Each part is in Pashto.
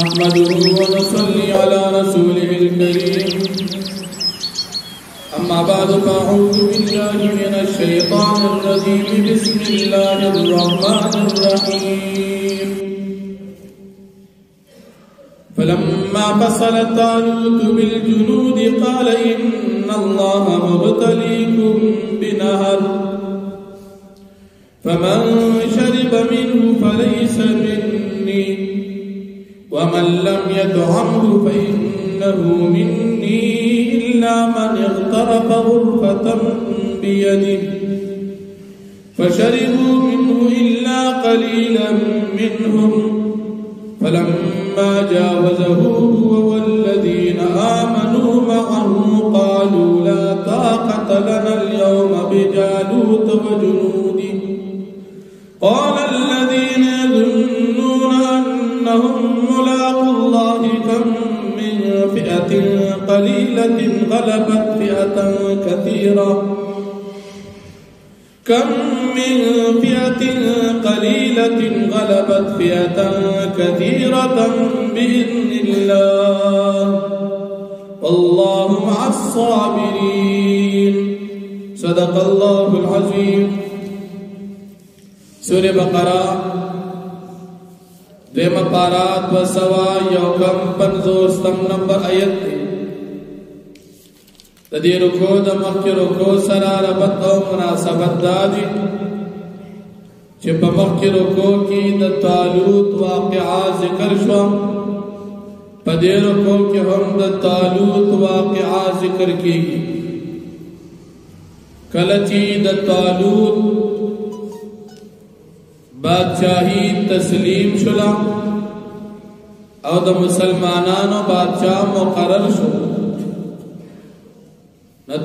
نحمده ونصلي على رسوله الكريم أما بعد فأعوذ بالله من الشيطان الرجيم بسم الله الرحمن الرحيم فلما فصل طالوت بالجنود قال إن الله مبتليكم بنهر فمن شرب منه فليس مني ومن لم يطعمه فإنه مني إلا من اغترف غرفة بيده فشربوا منه إلا قليلا منهم فلما جاوزه هو والذين آمنوا معه قالوا لا طاقة لنا اليوم بجالوت وجنوده قال الذين يظنون أنهم ملاقوا الله كم من فئة قليلة غلبت فئة كثيرة بإذن الله والله مع الصابرين صدق الله العظيم. سورة بقرة دیم پارات و سوا یوکم پنزوستم نمبر آیت دی دی رکو دا مخی رکو سرا ربط او مناسبت دادی چه پا مخی رکو کی دا طالوت واقعا ذکر شو پا دی رکو کی ہم دا طالوت واقعا ذکر کی کلچی دا طالوت بادشاہی تسلیم شلا او دا مسلمانانو بادشاہ مقرر شلا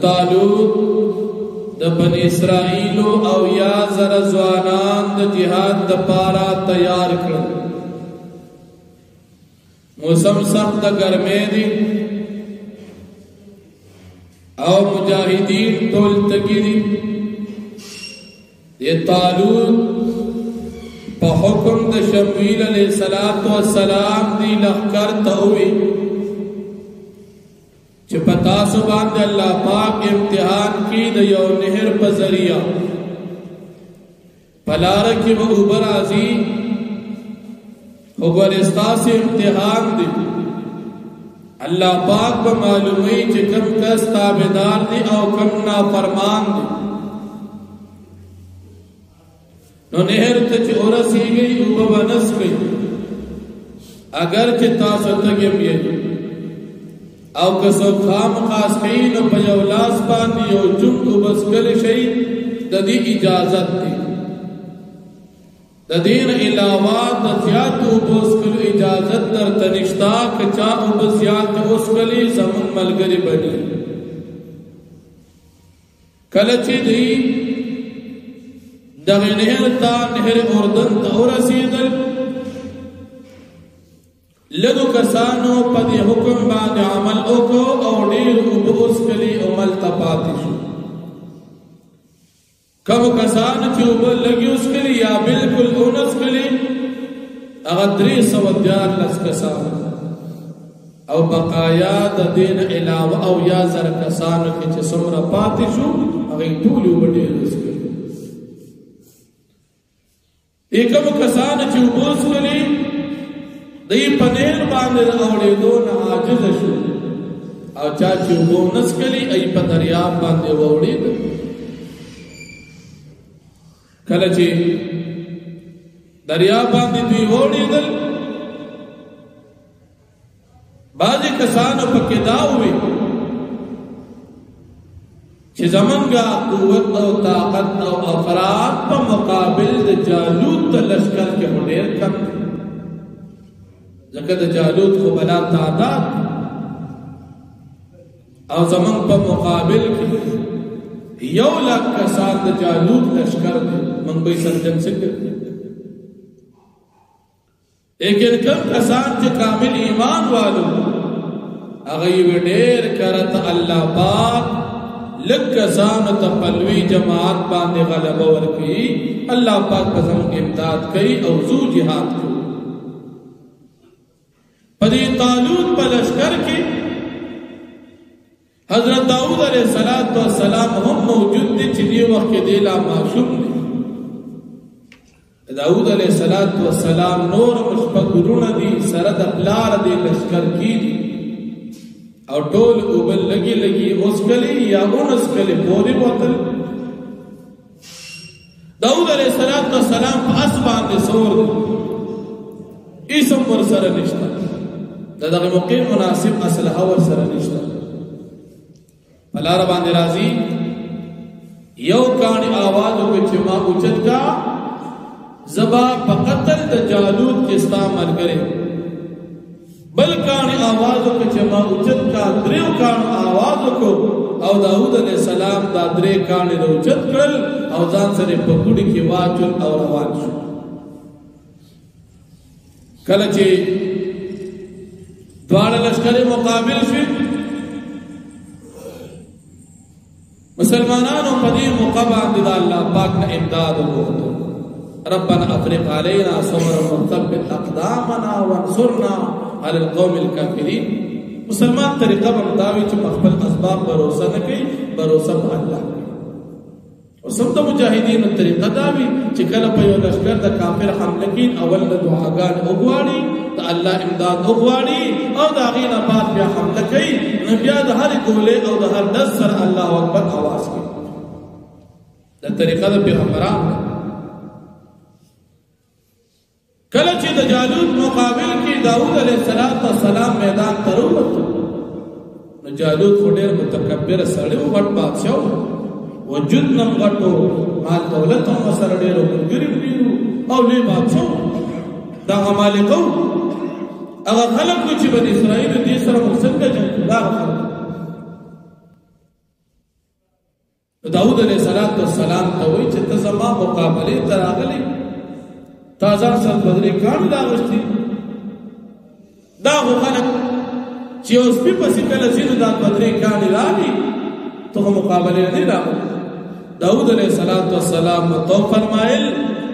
طالوت دا بن اسرائیلو او یا زرزوانان دا جہاد دا پارا تیار کرد موسم سخت دا گرمے دی او مجاہدین تول تکی دی یہ طالوت پا حکم دا شمویل علیہ السلام دی لخکر تاوی چه پتا سبان دا اللہ پاک امتحان کی دا یو نہر پا ذریعہ پلارکی و اوبر آزی اوبرستا سے امتحان دی اللہ پاک با معلومی چه کم کس تابدار دی او کم نافرمان دی نو نہر تچ اورسی گئی اوبا بنس گئی اگر چه تاسو تگیم یہی او کسو خام خاص خین پا یو لاس باندی یو جنگ بس کل شئی دا دی اجازت دی دا دین علاوات دا زیادو بس کل اجازت در تنشتا کچا او بس زیاد اس کلی زمن ملگری بنی کلچی دی دا نہر تا نہر اردن تا ورسیدل لگو کسانو پا دی حکم بعد عمل اوکو او دیر او اس کلی عمل تپاتی شو کم کسان چوبر لگی اس کلی یا بالکل اونس کلی اغدری سودیار لس کسان او بقایا دا دین علاوہ او یا زر کسانو کی چه سمرا پاتی شو اغی طولی او دیر اس کلی ایکم کسان چوبر اس کلی دی پنیر باندې اوړې دون عاجز شو او چا چې وو نسکلی ای په دریاب باندې وړې کله چې دریاب باندې دی وړې دل باندې کسانو پکې دا وې چې زمونږه قوت او طاقت او افراد په مقابل د جالوت لشکر کې ډېر کم لکه د جالوت خو بلا تعداد او زمان پا مقابل کی یو لاکھ کسان د جالوت لشکر دی من بای سرجن سکر لیکن کم کسان چه کامل ایمان والو اغیب دیر کرت اللہ پاک لگ کسان تپلوی جماعت باندے غلبہ ورکی اللہ پاک بزم امداد کئی او زو جہاد کو پدی طالوت په لشکر کې حضرت داؤد علیہ السلام هم موجود دي چې دی وخت کې دی لا معصوم دی داؤد علیہ السلام نور مشفق ورونه دي سره د پلار دی لشکر کې دي او ټول اوبل لګي لګي اوس کلی یا اونس کلی پورې بوتل داؤد علیہ السلام په اسمان دي سور اسم ور سره نشته دغه مقیم مناسب اسلحه ور سره نشته پلار باندې راضي یو کانی आवाज وکړي چې ما اوچت کا زبا په قتل د جالوت کې استعمال کړي بل کانی आवाज وکړي چې ما اوچت کا دریو کانی आवाज وکړو او داؤد علیہ السلام دا درې کانی اوچت کړل او ځان سره په ګډي کې واچول او روان شو کله چې دواړه لشکره مقابل شي مسلمانانو په دې موقع باندې د الله پاک نه امداد وغوښتو ربنا افرغ علينا صبرا وثبت اقدامنا وانصرنا على القوم الكافرين مسلمان طریقه بمداوی چې په خپل اسباب باور نه کوي باور په الله او سم د مجاهدینو طریقه داوی چې کله په یو لشکر د کافر حمله کین اول د دعاګان وګواړي د الله امداد وګواړي او د غینا بعد بیا حمله کوي نو بیا د هر ګولې او د هر دس سره الله اکبر आवाज کوي د طریقه د پیغمبرانو کله چې د جالوت مقابل کې داؤد علیہ السلام میدان ته وروته نو جالوت ډېر متکبر سړی او غټ بادشاہ وجود نم غټو مال دولت هم سره ډېر ګریم دیو او لوی بادشاہ دا مالکو هغه خلک چې بنی اسرائیل دې سره مقصد جنگ دا داؤد علیہ السلام ته وایي چې ته زما مقابله ته راغلی تازه سر بدري کان دا غشتي دا خلک چې اوس په پسې کله چې دا بدري کان راغی ته مقابله نه راغلی داؤد علیہ السلام تو فرمایل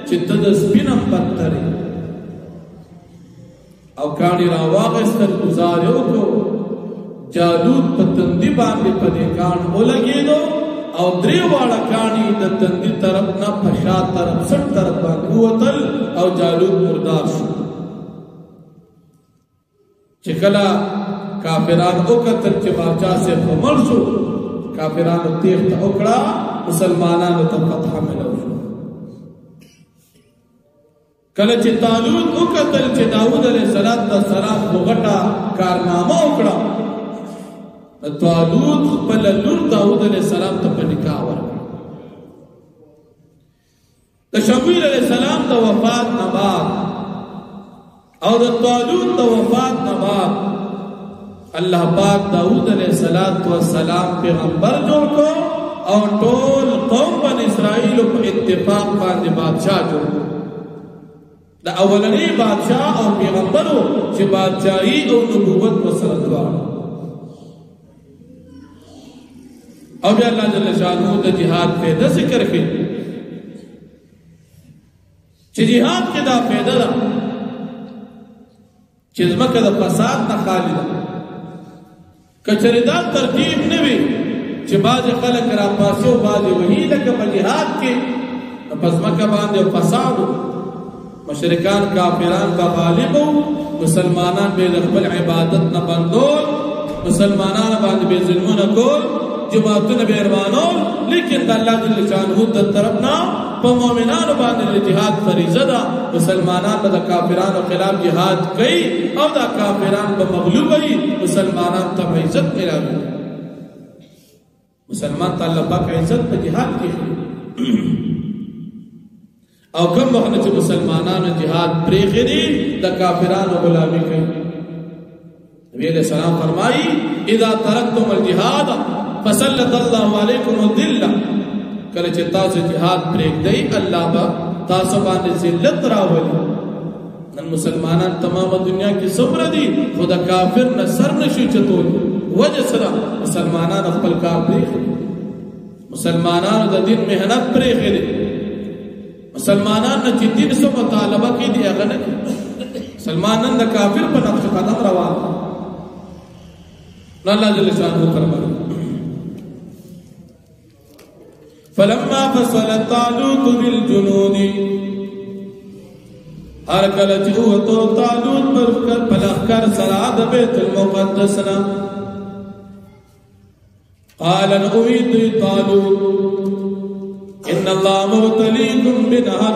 چې ته د سپینم پتري او کانی را واغستل گزاریو کو جالوت پتندی باندې پدې کان ولګیدو او دریواړه کانی د تندی طرف نه پشا طرف سټ طرف باندې وتل او جالوت مردار شو چې کله کافرانو وکتل چې بادشاہ سے مر شو کافرانو تیغ ته وکړه مسلمانانو ته فتح ملو شو کله چې طالوت وکتل چې داؤد علیہ السلام وګټا کارنامه وکړه طالوت خپل لور داؤد علیہ السلام ته په نکاح ورکړ د شمویل علیہ السلام د وفات نه بعد او د طالوت د وفات نه بعد الله پاک داؤد علیہ السلام پیغمبر جوړ کو او ټول قوم بنی اسرائیل په اتفاق باندې بادشاہ جوړ کو دا اولنی بادشاہ او پیغمبرو چې بادشاہي او نبوت وسره دواړه او بیا الله جل شانو د جهاد په ذکر کې چې جهاد کې دا پیدا ده چې زمکه د فساد نه خالی ده کچره دا ترتیب نه وي چې باز خلک را پاسو باز وਹੀ لکه په جهاد کې پس مکه باندې فساد مشرکان کافران با غالبو مسلمانان به خپل عبادت نه بندول مسلمانان باندې به ظلمونه کول جماعتونه به ارمانول لیکن د الله جل شانه د طرفنا په مؤمنانو باندې جهاد فریضه ده مسلمانان به د کافرانو خلاف جهاد کوي او د کافرانو په مغلوب وي مسلمانان ته عزت ملوي مسلمان تعالی پاک عزت په جهاد کې او کوم وخت چې مسلمانانو جهاد پرېږدي دي د کافرانو غلامی کوي نبی علیہ السلام فرمایي اذا ترکتم الجهاد فسلط الله علیکم الذلة کله چې تاسو جهاد پرېږدئ الله به تاسو باندې ذلت راولي نن مسلمانان تمام دنیا کې صبر دي خدا کافر نه سر نشي چتول وجه سره مسلمانان خپل کار پرېږدي مسلمانانو د دین مهنت پرېږدي مسلمانان چې دین سو مطالبه کې دی هغه نه مسلمانان د کافر په نقش قدم روان نو الله جل شانه فرمایي فلما فصل طالوت بالجنود هر کله چې وته طالوت پر لښکر سره د بیت المقدس نه قال أريد طالوت ان الله مبتليكم بنهر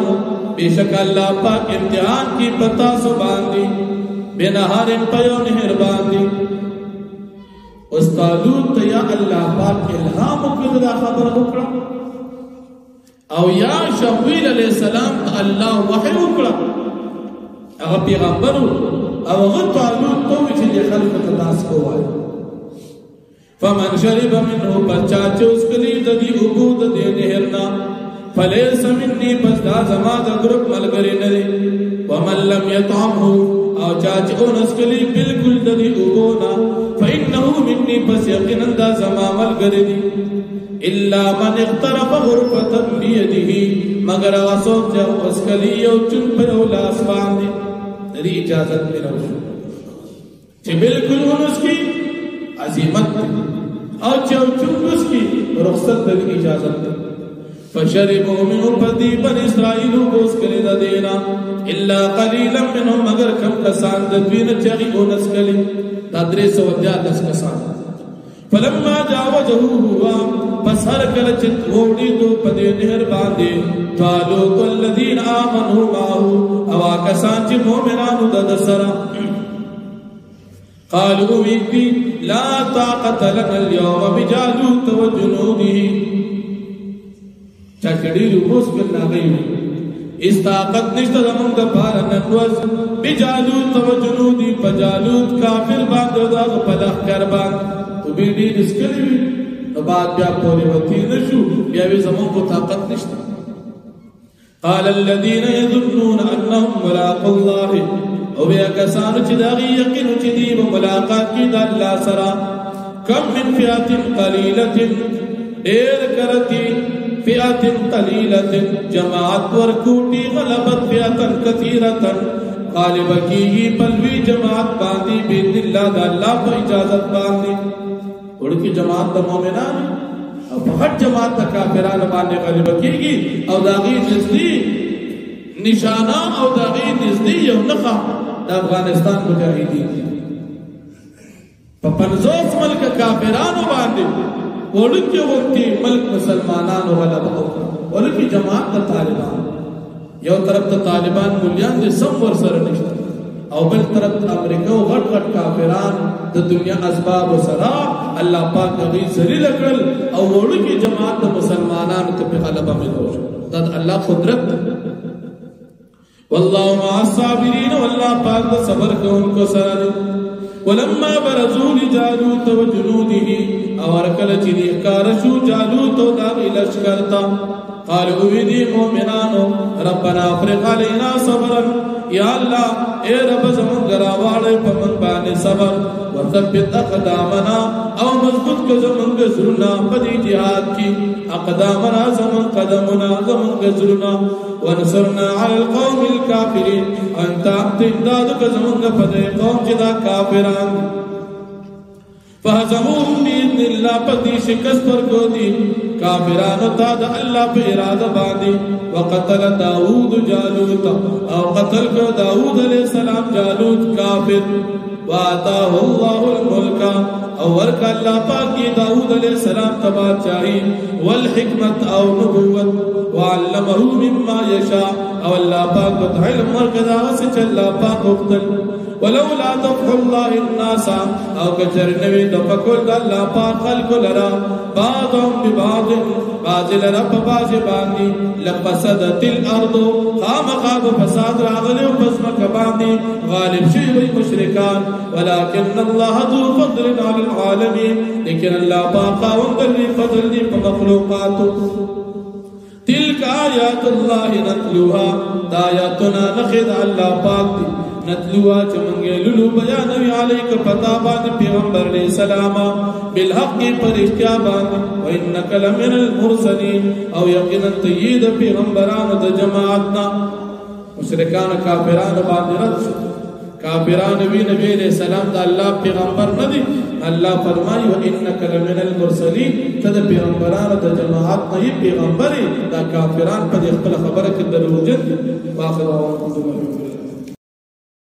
بشک الله پاک امتحان کی پتا سو باندې بنهر پيو نهر باندې اس طالوت یا الله پاک الهام کړه خبر وکړه او یا شمویل علیہ السلام الله وحی وکړه هغه پیغمبر او هغه طالوت ته چې خلق ته داس کوای فمن شرب منه بچا چوس کلی ددی عبود دے نهرنا فلیس منی پس دا زما دا گروپ ملگری ندی ومن لم يطعمه او چاچ اونس کلی بالکل ددی عبونا فإنه منی پس یقینا دا زما ملگری دی الا من اقترف غرفتا بیده مگر آسوک جا اس کلی او چن پر اولاس باندی دری اجازت میں روشو چھ بالکل اونس کی عظیمت او چوچنگس کی رخصت دل اجازت فشربوا منه پدی بن اسرائیل بوس کلی دا دینا الا قلیلا منهم مگر کم کسان ددوین چاگی اونس کلی دا 310 کسان فلما جاوزه ہوا پس ہر کلچت ووڑی دو پدی نہر باندے طالوت الذین آمنوا معه او آکسان چی مومنانو دا دسرا قالوا ویدی لا طاقت لنا اليوم بجالوت وجنوده چاچڑی روز کرنا گئی اس طاقت نشتہ زمان دا پارا ننوز بجالوت وجنودی پجالوت کافر باند دا پلخ کر باند تو بیدی نسکلی بھی نو بعد بیا پوری وطی نشو بیا بھی زمان کو طاقت نشتہ قال الذين يظنون انهم ملاقوا الله او بیا کسانو چې داغي یقین چې دی په ملاقات کې د الله سره کم من فئات قلیلۃ ډیر کرتی فئات قلیلۃ جماعت ورکوټي غلبت فئات کثیرۃ غالب کیږي بلوی جماعت باندې باذن الله د الله په اجازت باندې ورکی جماعت د مؤمنانو او په جماعت د کافرانو باندې غالب کیږي او داغي نزدې نشانه او داغي نزدې یو نخا د افغانستان مجاهدین په 50 ملک کافرانو باندې ورکی وختي ملک مسلمانانو غلبه وکړه ورکی جماعت د طالبان یو طرف ته طالبان مليان دي سم ور سره نشته او بل طرف امریکا او غټ غټ کافران د دنیا اسباب سره الله پاک دې ذلیل کړل او ورکی جماعت د مسلمانانو ته په غلبه ملوي دا الله قدرت والله مع الصابرين والله پاک د صبر کوونکو سره دی ولما برزوا لجالوت وجنوده او ارکل چې دې کار شو جالوت او داغي لشکرتا قالوا ویدی مومنانو ربنا افرغ علينا صبرا یا الله اے رب زمون غراواله په من باندې صبر وثبت اقدامنا او مضبوط ک زمون غزرنا په دې jihad کې اقدامنا زمون قدمنا زمون غزرنا ونصرنا على القوم الكافرين انت امداد ک زمون په دې قوم چې دا کافران فهزموهم باذن الله پدې شکست ورکو دي کافرانو ته د الله په اراده باندې وقتل داوود جالوت او قتل کو داوود علیہ السلام جالوت کافر واتاه الله الملك او ورک الله پاک داوود علیہ السلام تبا چاہی والحکمت او نبوت وعلمه مما يشاء او الله پاک علم ورکدا وسچ الله پاک وختل ولولا دفع الله الناس او کچر نوی دفقل الله پاک خلق لرا بعضهم ببعض بعض لرا ببعض باندی لفسدت الارض خامخاب فساد راغلی وپسمک باندی غالب شوی مشرکان ولكن الله ذو فضل على العالمين لیکن الله پاک خاوند فضل دی په مخلوقاتو تلك آیات الله نتلوها دایاتنا نخد الله پاک دی نتلوها چمنگے لولو بیانوی علیک پتا باندې پیغمبر علیہ السلام بالحق پر اشتیا باندې وانک لمن المرسلین او یقینا تیید پیغمبران د جماعتنا مشرکان کافران باندې رد کافران وی نبی علیہ السلام دا اللہ پیغمبر ندی اللہ فرمائی وَإِنَّكَ لَمِنَ الْمُرْسَلِينَ تد پیغمبران دا جماعت نہیں پیغمبری دا کافران پا دی اخبر خبرک دروجن واخر